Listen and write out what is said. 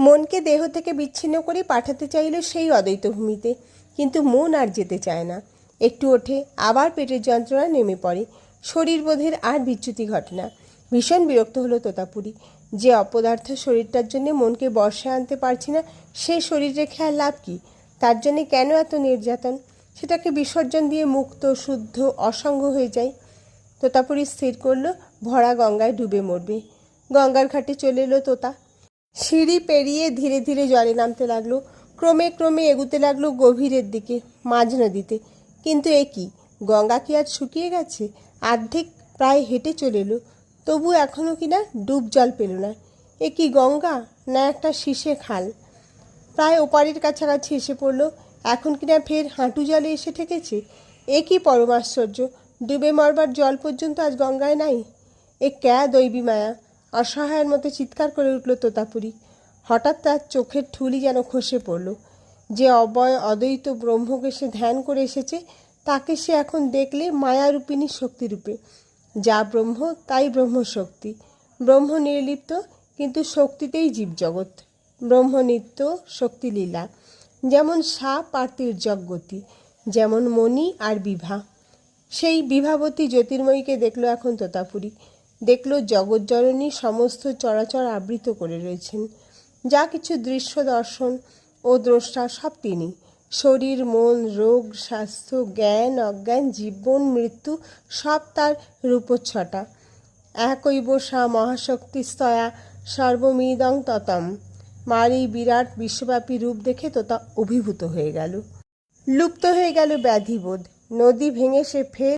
মনকে দেহ থেকে বিচ্ছিন্ন করে পাঠাতে চাইল সেই অদ্বৈত ভূমিতে, কিন্তু মন আর যেতে চায় না। একটু ওঠে, আবার পেটের যন্ত্রণা নেমে পড়ে, শরীর বোধের আর বিচ্যুতি ঘটে না। ভীষণ বিরক্ত হলো তোতাপুরী। যে অপদার্থ শরীরটার জন্যে মনকে বর্ষায় আনতে পারছি না, সে শরীর রেখে আর লাভ কি? তার জন্যে কেন এত নির্যাতন? সেটাকে বিসর্জন দিয়ে মুক্ত, শুদ্ধ, অসঙ্গ হয়ে যায়। তোতাপুরী স্থির করল ভরা গঙ্গায় ডুবে মরবে। গঙ্গার ঘাটে চলে এলো তোতা। সিঁড়ি পেরিয়ে ধীরে ধীরে জলে নামতে লাগলো। ক্রমে ক্রমে এগুতে লাগলো গভীরের দিকে, মাঝ নদীতে। কিন্তু এ কি, গঙ্গা কি আজ শুকিয়ে গেছে? অর্ধেক প্রায় হেঁটে চলে এলো, তবু এখনও কিনা ডুব জল পেল না। এ কি গঙ্গা, না একটা শীষে খাল? প্রায় ওপারের কাছাকাছি এসে পড়ল, এখন কিনা ফের হাঁটু জলে এসে ঠেকেছে। এ কি পরমাশ্চর্য! ডুবে মরবার জল পর্যন্ত আজ গঙ্গায় নাই। এ ক্যা দৈবী মায়া! অসহায়ের মতো চিৎকার করে উঠল তোতাপুরী। হঠাৎ তার চোখের ঠুলি যেন খসে পড়ল। যে অবয় অদ্বৈত ব্রহ্মকে সে ধ্যান করে এসেছে, তাকে সে এখন দেখলে মায়ারূপিণী শক্তিরূপে। যা ব্রহ্ম তাই ব্রহ্মশক্তি। ব্রহ্ম নির্লিপ্ত, কিন্তু শক্তিতেই জীবজগৎ। ব্রহ্ম নিত্য, শক্তি লীলা। যেমন সাপ আর তির্যক গতি, যেমন মণি আর বিভা। সেই বিভাবতী জ্যোতির্ময়ীকে দেখল এখন তোতাপুরী। দেখল জগজ্জননী সমস্ত চরাচর আবৃত করে রয়েছেন। যা কিছু দৃশ্য দর্শন ও দ্রষ্টা সব তিনি। শরীর, মন, রোগ, স্বাস্থ্য, জ্ঞান, অজ্ঞান, জীবন, মৃত্যু সব তার রূপচ্ছটা। একৈব সা মহাশক্তিস্তয়া সর্বমিদং ততম। মার এই বিরাট বিশ্বব্যাপী রূপ দেখে তোতা অভিভূত হয়ে গেল। লুপ্ত হয়ে গেল ব্যাধিবোধ। নদী ভেঙে সে ফের